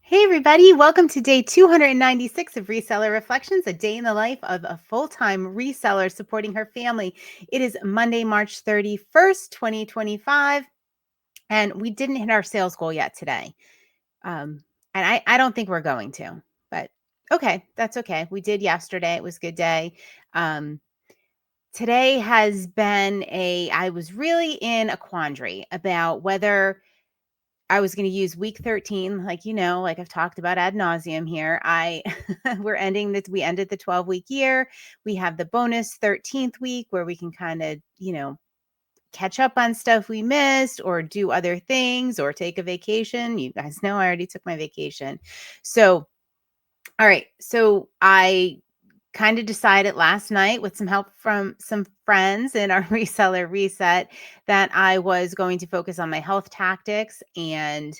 Hey, everybody. Welcome to day 296 of Reseller Reflections, a day in the life of a full-time reseller supporting her family. It is Monday, March 31st, 2025, and we didn't hit our sales goal yet today. And I don't think we're going to, but okay, that's okay. We did yesterday. It was a good day. Um, Today has been I was really in a quandary about whether I was going to use week 13, like I've talked about ad nauseum here. We ended the 12-week year. We have the bonus 13th week where we can kind of, catch up on stuff we missed or do other things or take a vacation. You guys know I already took my vacation. So, all right. So I kind of decided last night with some help from some friends in our reseller reset that I was going to focus on my health tactics and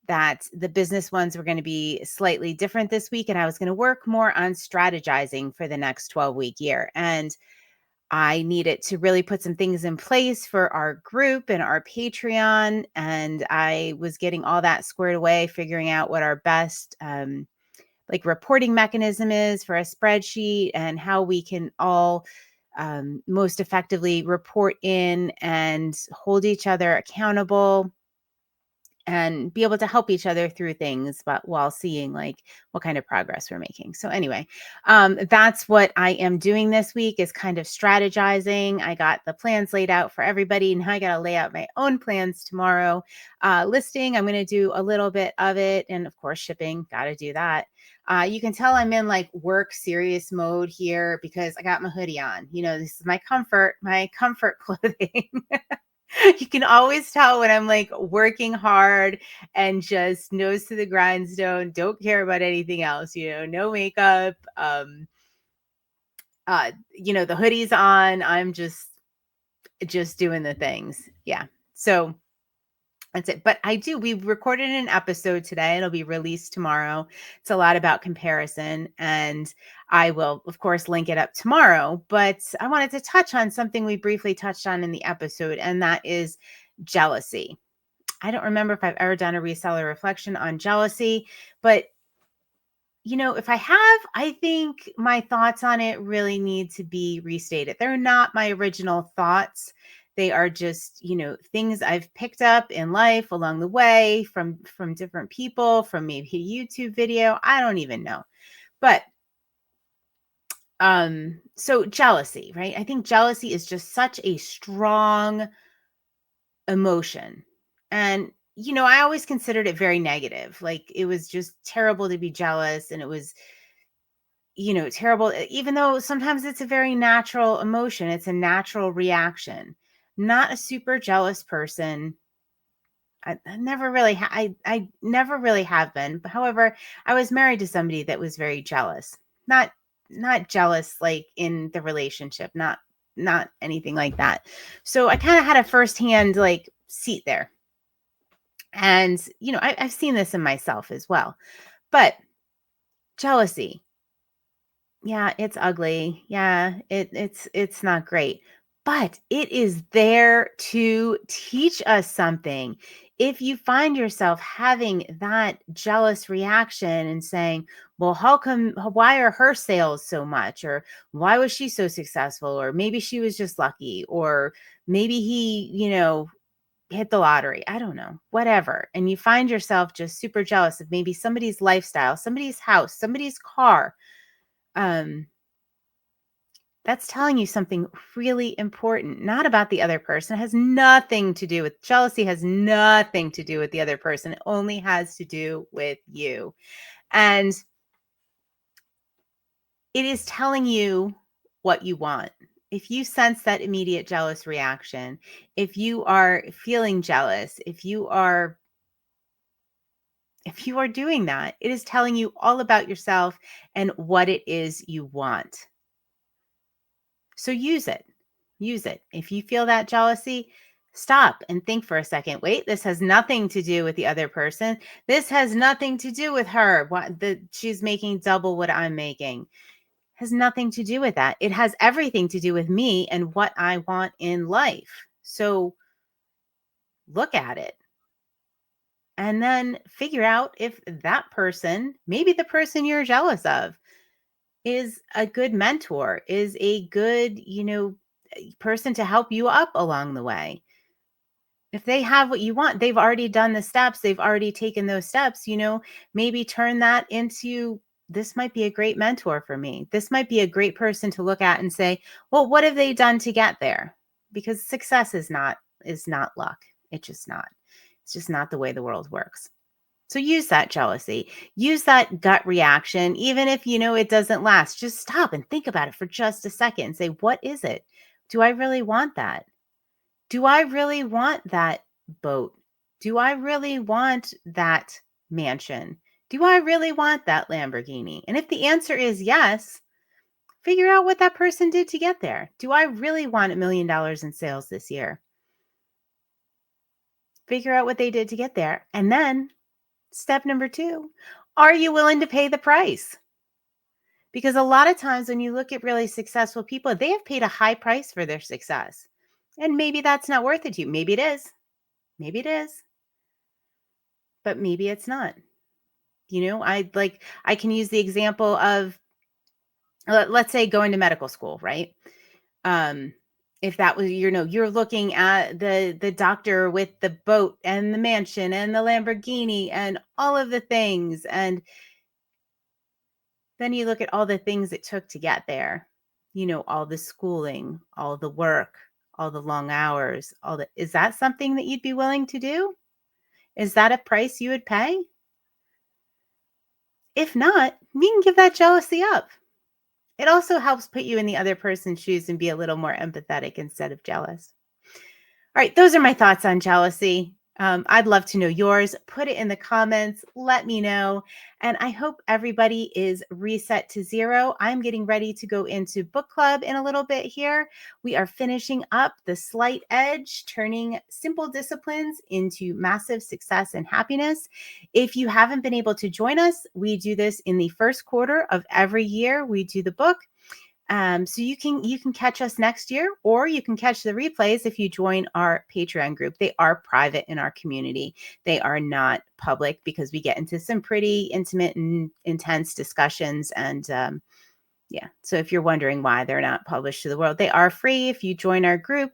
that the business ones were going to be slightly different this week. And I was going to work more on strategizing for the next 12-week year. And I needed to really put some things in place for our group and our Patreon. And I was getting all that squared away, figuring out what our best reporting mechanism is for a spreadsheet and how we can all most effectively report in and hold each other accountable and be able to help each other through things, but while seeing what kind of progress we're making. So anyway, that's what I am doing this week is kind of strategizing. I got the plans laid out for everybody, and now I got to lay out my own plans tomorrow. Listing, I'm going to do a little bit of it, and of course, shipping, got to do that. You can tell I'm in work serious mode here because I got my hoodie on. This is my comfort clothing. You can always tell when I'm working hard and just nose to the grindstone, don't care about anything else, no makeup. The hoodie's on. I'm just doing the things. Yeah. So that's it. But we recorded an episode today. It'll be released tomorrow. It's a lot about comparison, and I will, of course, link it up tomorrow. But I wanted to touch on something we briefly touched on in the episode, and that is jealousy. I don't remember if I've ever done a reseller reflection on jealousy, but if I have, I think my thoughts on it really need to be restated. They're not my original thoughts. They are just, things I've picked up in life along the way from different people, from maybe a YouTube video. I don't even know. But so jealousy, right? I think jealousy is just such a strong emotion. And I always considered it very negative. It was just terrible to be jealous, and it was terrible, even though sometimes it's a very natural emotion. It's a natural reaction. Not a super jealous person. I never really, I never really have been. But however, I was married to somebody that was very jealous. Not jealous in the relationship, not anything like that. So I kind of had a firsthand seat there. And I've seen this in myself as well. But jealousy, yeah, it's ugly. Yeah, it's not great. But it is there to teach us something. If you find yourself having that jealous reaction and saying, well, why are her sales so much? Or why was she so successful? Or maybe she was just lucky. Or maybe he, hit the lottery. I don't know, whatever. And you find yourself just super jealous of maybe somebody's lifestyle, somebody's house, somebody's car. That's telling you something really important, not about the other person. It has nothing to do with jealousy, has nothing to do with the other person. It only has to do with you. And it is telling you what you want. If you sense that immediate jealous reaction, if you are feeling jealous, if you are doing that, it is telling you all about yourself and what it is you want. So use it. Use it. If you feel that jealousy, stop and think for a second. Wait, this has nothing to do with the other person. This has nothing to do with her. She's making double what I'm making. Has nothing to do with that. It has everything to do with me and what I want in life. So look at it And then figure out if that person, maybe the person you're jealous of, is a good mentor, is a good, person to help you up along the way. If they have what you want, they've already done the steps, they've already taken those steps, maybe turn that into, this might be a great mentor for me. This might be a great person to look at and say, well, what have they done to get there? Because success is not luck. It's just not. It's just not the way the world works. So use that jealousy, use that gut reaction, even if it doesn't last. Just stop and think about it for just a second and say, what is it? Do I really want that? Do I really want that boat? Do I really want that mansion? Do I really want that Lamborghini? And if the answer is yes, figure out what that person did to get there. Do I really want $1 million in sales this year? Figure out what they did to get there. And then step number 2, are you willing to pay the price? Because a lot of times when you look at really successful people, they have paid a high price for their success. And maybe that's not worth it to you. Maybe it is. Maybe it is. But maybe it's not. I can use the example of, let's say, going to medical school, right? If that was, you're looking at the doctor with the boat and the mansion and the Lamborghini and all of the things, and then you look at all the things it took to get there, all the schooling, all the work, all the long hours, is that something that you'd be willing to do? Is that a price you would pay? If not, you can give that jealousy up. It also helps put you in the other person's shoes and be a little more empathetic instead of jealous. All right, those are my thoughts on jealousy. I'd love to know yours. Put it in the comments. Let me know. And I hope everybody is reset to zero. I'm getting ready to go into book club in a little bit here. We are finishing up The Slight Edge, turning simple disciplines into massive success and happiness. If you haven't been able to join us, we do this in the first quarter of every year. We do the book. So you can catch us next year, or you can catch the replays if you join our Patreon group. They are private in our community. They are not public because we get into some pretty intimate and intense discussions. And so if you're wondering why they're not published to the world, they are free. If you join our group,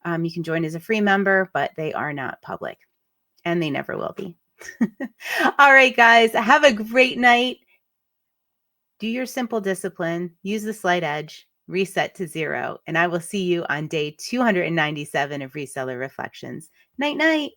you can join as a free member, but they are not public, and they never will be. All right, guys, have a great night. Do your simple discipline, use the slight edge, reset to zero, and I will see you on day 297 of Reseller Reflections. Night, night.